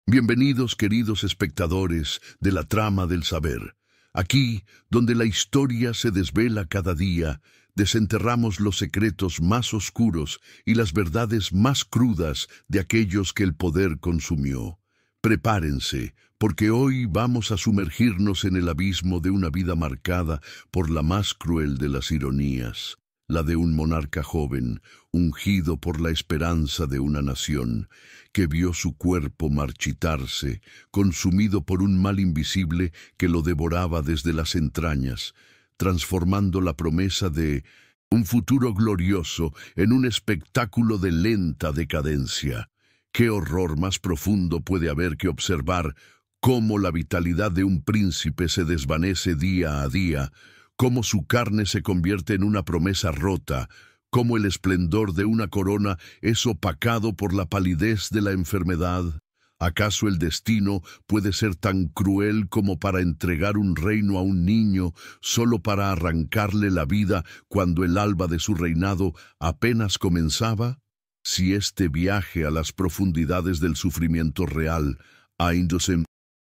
Bienvenidos, queridos espectadores de la trama del saber. Aquí, donde la historia se desvela cada día, desenterramos los secretos más oscuros y las verdades más crudas de aquellos que el poder consumió. Prepárense, porque hoy vamos a sumergirnos en el abismo de una vida marcada por la más cruel de las ironías, la de un monarca joven, ungido por la esperanza de una nación, que vio su cuerpo marchitarse, consumido por un mal invisible que lo devoraba desde las entrañas, transformando la promesa de un futuro glorioso en un espectáculo de lenta decadencia. ¿Qué horror más profundo puede haber que observar cómo la vitalidad de un príncipe se desvanece día a día, cómo su carne se convierte en una promesa rota, cómo el esplendor de una corona es opacado por la palidez de la enfermedad? ¿Acaso el destino puede ser tan cruel como para entregar un reino a un niño solo para arrancarle la vida cuando el alba de su reinado apenas comenzaba? Si este viaje a las profundidades del sufrimiento real ha inducido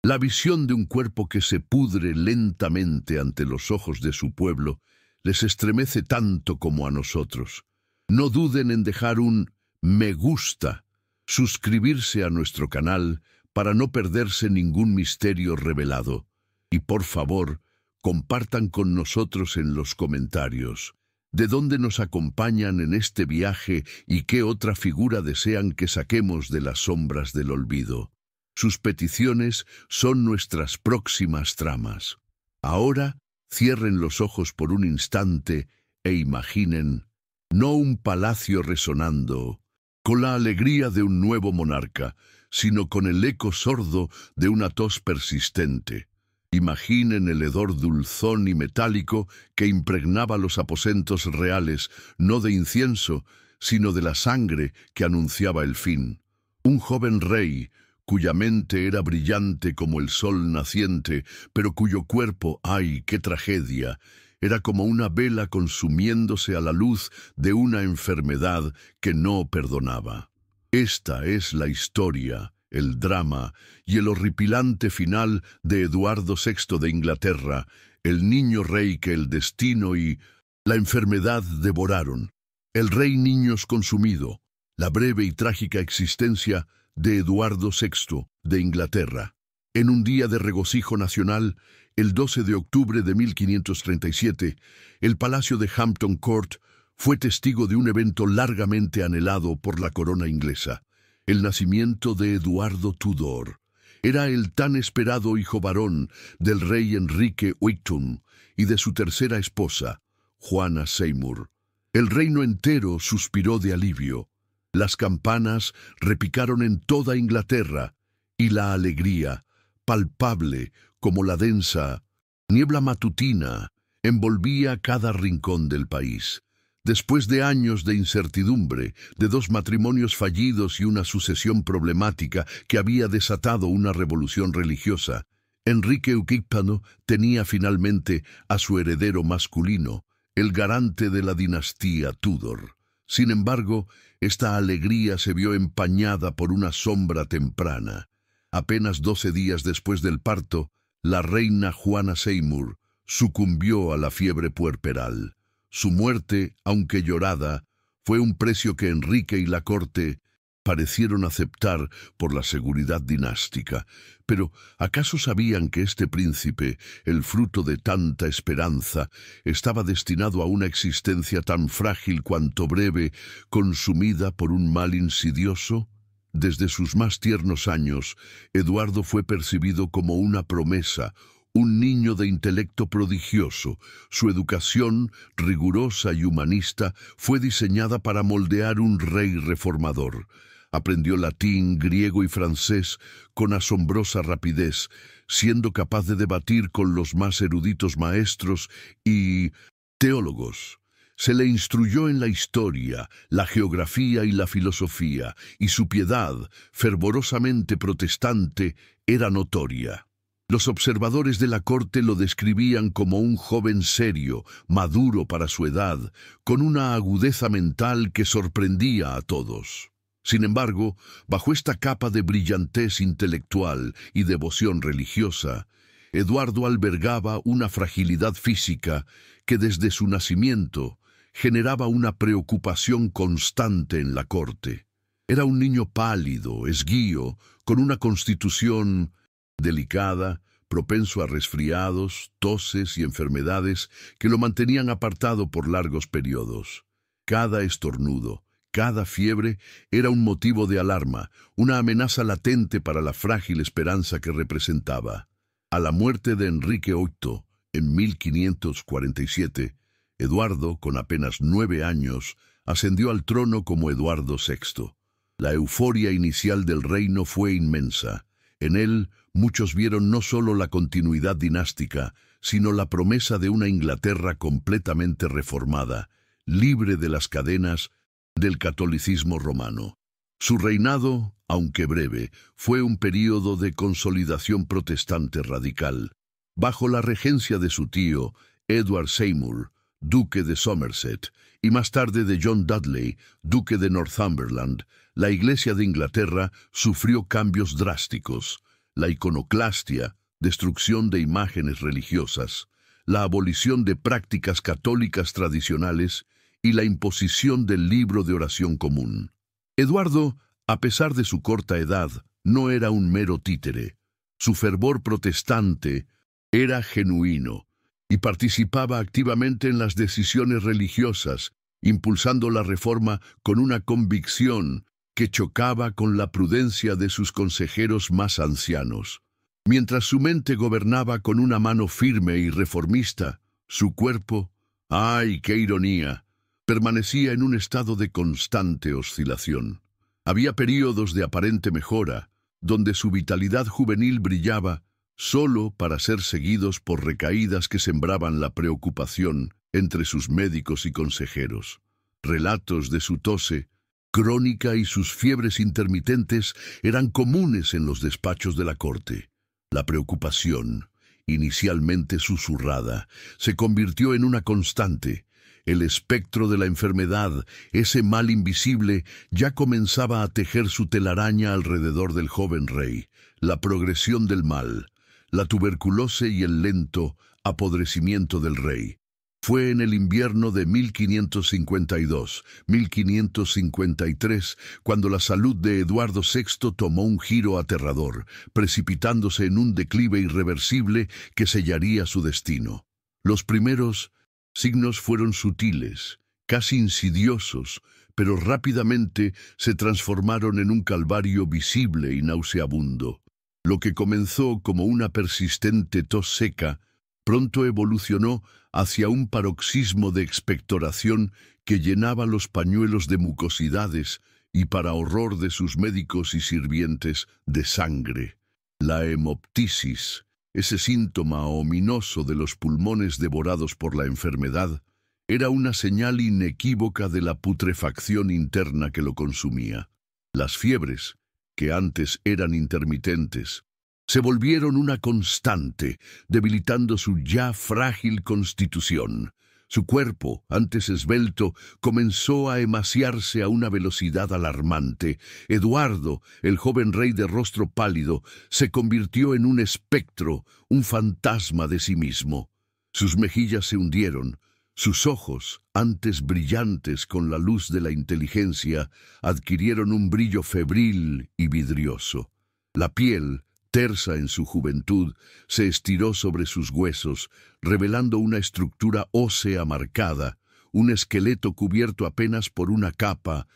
la visión de un cuerpo que se pudre lentamente ante los ojos de su pueblo, les estremece tanto como a nosotros. No duden en dejar un me gusta, suscribirse a nuestro canal para no perderse ningún misterio revelado. Y por favor, compartan con nosotros en los comentarios de dónde nos acompañan en este viaje y qué otra figura desean que saquemos de las sombras del olvido. Sus peticiones son nuestras próximas tramas. Ahora, cierren los ojos por un instante e imaginen, no un palacio resonando, con la alegría de un nuevo monarca, sino con el eco sordo de una tos persistente. Imaginen el hedor dulzón y metálico que impregnaba los aposentos reales, no de incienso, sino de la sangre que anunciaba el fin. Un joven rey, cuya mente era brillante como el sol naciente, pero cuyo cuerpo, ¡ay, qué tragedia!, era como una vela consumiéndose a la luz de una enfermedad que no perdonaba. Esta es la historia, el drama y el horripilante final de Eduardo VI de Inglaterra, el niño rey que el destino y la enfermedad devoraron. El rey niños consumido, la breve y trágica existencia de Eduardo VI de Inglaterra. En un día de regocijo nacional, el 12 de octubre de 1537, el palacio de Hampton Court fue testigo de un evento largamente anhelado por la corona inglesa, el nacimiento de Eduardo Tudor. Era el tan esperado hijo varón del rey Enrique VIII y de su tercera esposa, Juana Seymour. El reino entero suspiró de alivio. Las campanas repicaron en toda Inglaterra y la alegría, palpable como la densa niebla matutina, envolvía cada rincón del país. Después de años de incertidumbre, de dos matrimonios fallidos y una sucesión problemática que había desatado una revolución religiosa, Enrique VIII tenía finalmente a su heredero masculino, el garante de la dinastía Tudor. Sin embargo, esta alegría se vio empañada por una sombra temprana. Apenas 12 días después del parto, la reina Juana Seymour sucumbió a la fiebre puerperal. Su muerte, aunque llorada, fue un precio que Enrique y la corte parecieron aceptar por la seguridad dinástica. Pero, ¿acaso sabían que este príncipe, el fruto de tanta esperanza, estaba destinado a una existencia tan frágil cuanto breve, consumida por un mal insidioso? Desde sus más tiernos años, Eduardo fue percibido como una promesa, un niño de intelecto prodigioso. Su educación, rigurosa y humanista, fue diseñada para moldear un rey reformador. Aprendió latín, griego y francés con asombrosa rapidez, siendo capaz de debatir con los más eruditos maestros y teólogos. Se le instruyó en la historia, la geografía y la filosofía, y su piedad, fervorosamente protestante, era notoria. Los observadores de la corte lo describían como un joven serio, maduro para su edad, con una agudeza mental que sorprendía a todos. Sin embargo, bajo esta capa de brillantez intelectual y devoción religiosa, Eduardo albergaba una fragilidad física que desde su nacimiento generaba una preocupación constante en la corte. Era un niño pálido, esguío, con una constitución delicada, propenso a resfriados, toses y enfermedades que lo mantenían apartado por largos periodos. Cada estornudo, cada fiebre era un motivo de alarma, una amenaza latente para la frágil esperanza que representaba. A la muerte de Enrique VIII, en 1547, Eduardo, con apenas 9 años, ascendió al trono como Eduardo VI. La euforia inicial del reino fue inmensa. En él, muchos vieron no solo la continuidad dinástica, sino la promesa de una Inglaterra completamente reformada, libre de las cadenas del catolicismo romano. Su reinado, aunque breve, fue un período de consolidación protestante radical. Bajo la regencia de su tío, Edward Seymour, duque de Somerset, y más tarde de John Dudley, duque de Northumberland, la Iglesia de Inglaterra sufrió cambios drásticos. La iconoclastia, destrucción de imágenes religiosas, la abolición de prácticas católicas tradicionales y la imposición del libro de oración común. Eduardo, a pesar de su corta edad, no era un mero títere. Su fervor protestante era genuino y participaba activamente en las decisiones religiosas, impulsando la reforma con una convicción que chocaba con la prudencia de sus consejeros más ancianos. Mientras su mente gobernaba con una mano firme y reformista, su cuerpo, ¡ay, qué ironía!, permanecía en un estado de constante oscilación. Había períodos de aparente mejora, donde su vitalidad juvenil brillaba, solo para ser seguidos por recaídas que sembraban la preocupación entre sus médicos y consejeros. Relatos de su tose crónica y sus fiebres intermitentes eran comunes en los despachos de la corte. La preocupación, inicialmente susurrada, se convirtió en una constante. El espectro de la enfermedad, ese mal invisible, ya comenzaba a tejer su telaraña alrededor del joven rey. La progresión del mal, la tuberculosis y el lento apodrecimiento del rey. Fue en el invierno de 1552-1553 cuando la salud de Eduardo VI tomó un giro aterrador, precipitándose en un declive irreversible que sellaría su destino. Los primeros signos fueron sutiles, casi insidiosos, pero rápidamente se transformaron en un calvario visible y nauseabundo. Lo que comenzó como una persistente tos seca, pronto evolucionó hacia un paroxismo de expectoración que llenaba los pañuelos de mucosidades y, para horror de sus médicos y sirvientes, de sangre. La hemoptisis, ese síntoma ominoso de los pulmones devorados por la enfermedad, era una señal inequívoca de la putrefacción interna que lo consumía. Las fiebres, que antes eran intermitentes, se volvieron una constante, debilitando su ya frágil constitución. Su cuerpo, antes esbelto, comenzó a emaciarse a una velocidad alarmante. Eduardo, el joven rey de rostro pálido, se convirtió en un espectro, un fantasma de sí mismo. Sus mejillas se hundieron. Sus ojos, antes brillantes con la luz de la inteligencia, adquirieron un brillo febril y vidrioso. La piel, tersa en su juventud, se estiró sobre sus huesos, revelando una estructura ósea marcada, un esqueleto cubierto apenas por una capa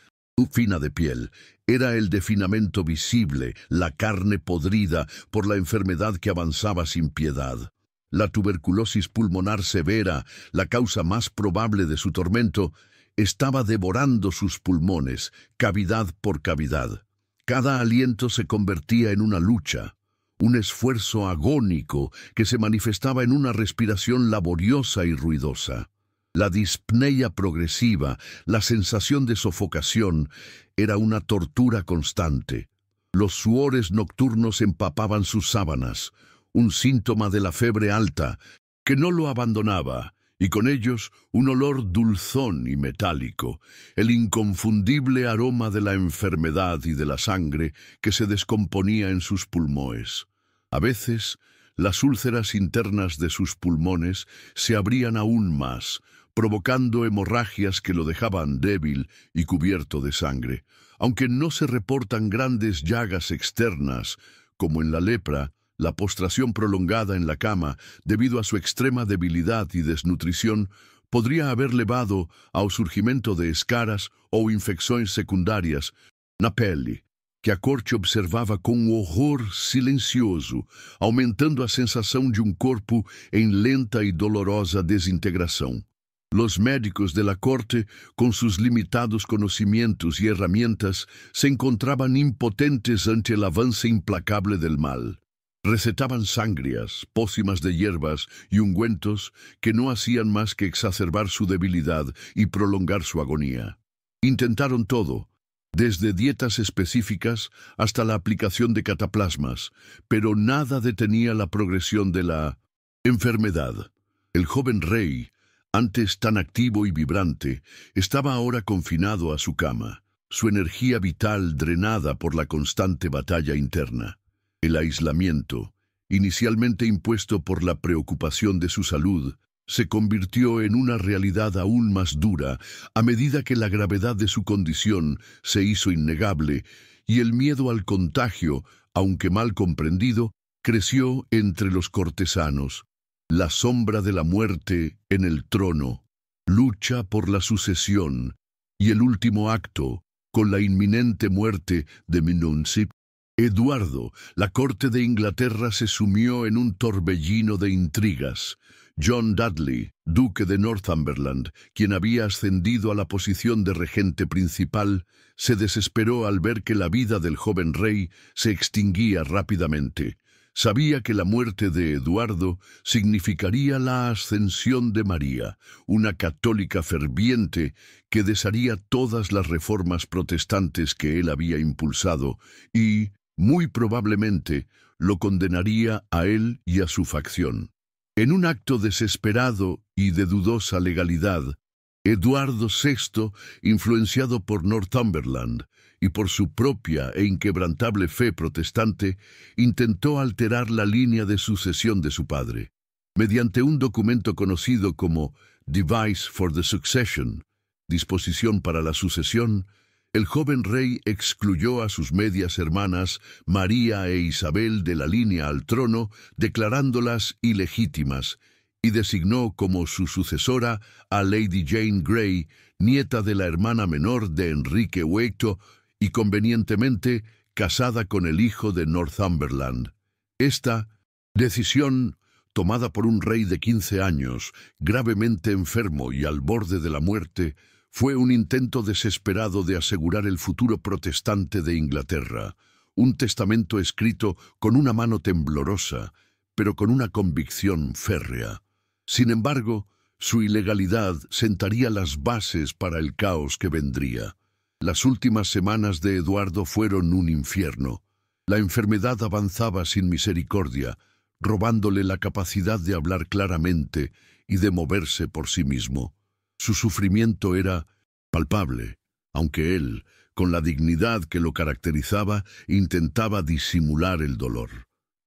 fina de piel. Era el definamiento visible, la carne podrida por la enfermedad que avanzaba sin piedad. La tuberculosis pulmonar severa, la causa más probable de su tormento, estaba devorando sus pulmones, cavidad por cavidad. Cada aliento se convertía en una lucha, un esfuerzo agónico que se manifestaba en una respiración laboriosa y ruidosa. La dispnea progresiva, la sensación de sofocación, era una tortura constante. Los suores nocturnos empapaban sus sábanas, un síntoma de la fiebre alta, que no lo abandonaba, y con ellos un olor dulzón y metálico, el inconfundible aroma de la enfermedad y de la sangre que se descomponía en sus pulmones. A veces, las úlceras internas de sus pulmones se abrían aún más, provocando hemorragias que lo dejaban débil y cubierto de sangre. Aunque no se reportan grandes llagas externas, como en la lepra, la postración prolongada en la cama, debido a su extrema debilidad y desnutrición, podría haber levado ao surgimento de escaras ou infecções secundárias na pele, que a corte observava com um horror silencioso, aumentando a sensação de um corpo em lenta e dolorosa desintegração. Los médicos de la corte, con sus limitados conocimientos y herramientas, se encontraban impotentes ante el avance implacable del mal. Recetaban sangrias, pócimas de hierbas y ungüentos que no hacían más que exacerbar su debilidad y prolongar su agonía. Intentaron todo, desde dietas específicas hasta la aplicación de cataplasmas, pero nada detenía la progresión de la enfermedad. El joven rey, antes tan activo y vibrante, estaba ahora confinado a su cama, su energía vital drenada por la constante batalla interna. El aislamiento, inicialmente impuesto por la preocupación de su salud, se convirtió en una realidad aún más dura a medida que la gravedad de su condición se hizo innegable y el miedo al contagio, aunque mal comprendido, creció entre los cortesanos. La sombra de la muerte en el trono, lucha por la sucesión y el último acto con la inminente muerte de Minunsip. Eduardo, la corte de Inglaterra se sumió en un torbellino de intrigas. John Dudley, duque de Northumberland, quien había ascendido a la posición de regente principal, se desesperó al ver que la vida del joven rey se extinguía rápidamente. Sabía que la muerte de Eduardo significaría la ascensión de María, una católica ferviente que desharía todas las reformas protestantes que él había impulsado y, muy probablemente, lo condenaría a él y a su facción. En un acto desesperado y de dudosa legalidad, Eduardo VI, influenciado por Northumberland y por su propia e inquebrantable fe protestante, intentó alterar la línea de sucesión de su padre. Mediante un documento conocido como Device for the Succession, disposición para la sucesión, el joven rey excluyó a sus medias hermanas María e Isabel de la línea al trono, declarándolas ilegítimas, y designó como su sucesora a Lady Jane Grey, nieta de la hermana menor de Enrique VIII y convenientemente casada con el hijo de Northumberland. Esta decisión, tomada por un rey de 15 años, gravemente enfermo y al borde de la muerte, fue un intento desesperado de asegurar el futuro protestante de Inglaterra, un testamento escrito con una mano temblorosa, pero con una convicción férrea. Sin embargo, su ilegalidad sentaría las bases para el caos que vendría. Las últimas semanas de Eduardo fueron un infierno. La enfermedad avanzaba sin misericordia, robándole la capacidad de hablar claramente y de moverse por sí mismo. Su sufrimiento era palpable, aunque él, con la dignidad que lo caracterizaba, intentaba disimular el dolor.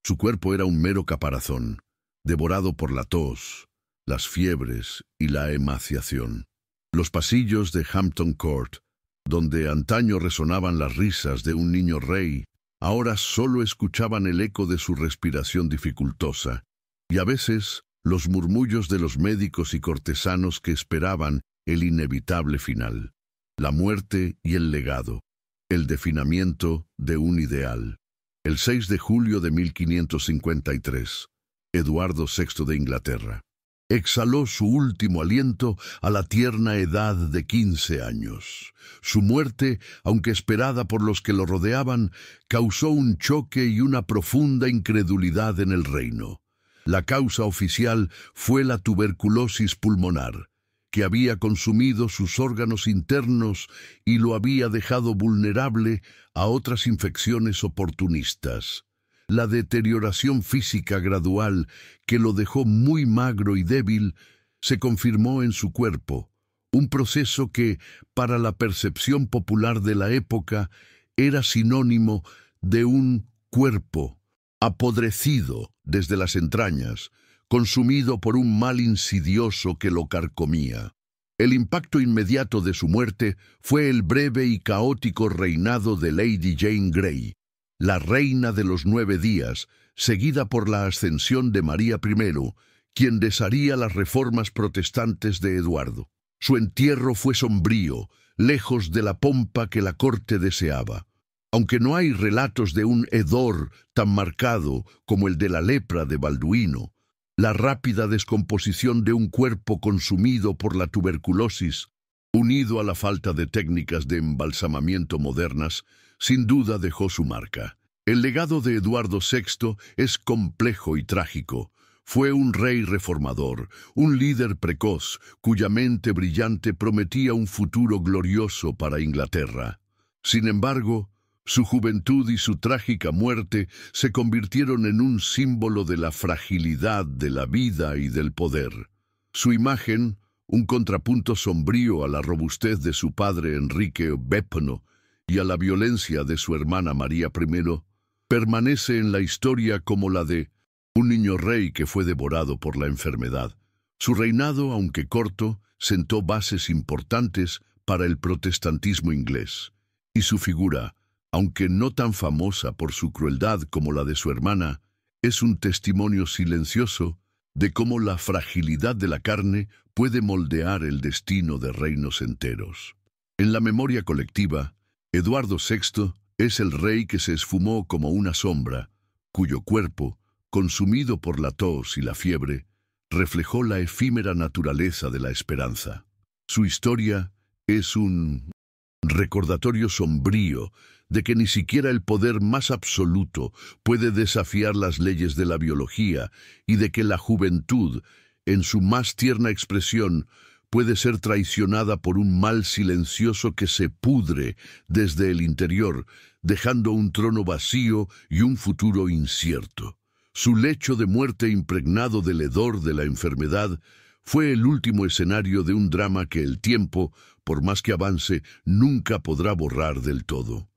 Su cuerpo era un mero caparazón, devorado por la tos, las fiebres y la emaciación. Los pasillos de Hampton Court, donde antaño resonaban las risas de un niño rey, ahora solo escuchaban el eco de su respiración dificultosa, y a veces los murmullos de los médicos y cortesanos que esperaban el inevitable final, la muerte y el legado, el definimiento de un ideal. El 6 de julio de 1553, Eduardo VI de Inglaterra exhaló su último aliento a la tierna edad de 15 años. Su muerte, aunque esperada por los que lo rodeaban, causó un choque y una profunda incredulidad en el reino. La causa oficial fue la tuberculosis pulmonar, que había consumido sus órganos internos y lo había dejado vulnerable a otras infecciones oportunistas. La deterioración física gradual, que lo dejó muy magro y débil, se confirmó en su cuerpo, un proceso que, para la percepción popular de la época, era sinónimo de un cuerpo apodrecido desde las entrañas, consumido por un mal insidioso que lo carcomía. El impacto inmediato de su muerte fue el breve y caótico reinado de Lady Jane Grey, la reina de los 9 días, seguida por la ascensión de María I, quien desharía las reformas protestantes de Eduardo. Su entierro fue sombrío, lejos de la pompa que la corte deseaba. Aunque no hay relatos de un hedor tan marcado como el de la lepra de Balduino, la rápida descomposición de un cuerpo consumido por la tuberculosis, unido a la falta de técnicas de embalsamamiento modernas, sin duda dejó su marca. El legado de Eduardo VI es complejo y trágico. Fue un rey reformador, un líder precoz, cuya mente brillante prometía un futuro glorioso para Inglaterra. Sin embargo, su juventud y su trágica muerte se convirtieron en un símbolo de la fragilidad de la vida y del poder. Su imagen, un contrapunto sombrío a la robustez de su padre Enrique VIII y a la violencia de su hermana María I, permanece en la historia como la de un niño rey que fue devorado por la enfermedad. Su reinado, aunque corto, sentó bases importantes para el protestantismo inglés, y su figura, aunque no tan famosa por su crueldad como la de su hermana, es un testimonio silencioso de cómo la fragilidad de la carne puede moldear el destino de reinos enteros. En la memoria colectiva, Eduardo VI es el rey que se esfumó como una sombra, cuyo cuerpo, consumido por la tos y la fiebre, reflejó la efímera naturaleza de la esperanza. Su historia es un recordatorio sombrío de que ni siquiera el poder más absoluto puede desafiar las leyes de la biología y de que la juventud, en su más tierna expresión, puede ser traicionada por un mal silencioso que se pudre desde el interior, dejando un trono vacío y un futuro incierto. Su lecho de muerte impregnado del hedor de la enfermedad fue el último escenario de un drama que el tiempo, por más que avance, nunca podrá borrar del todo.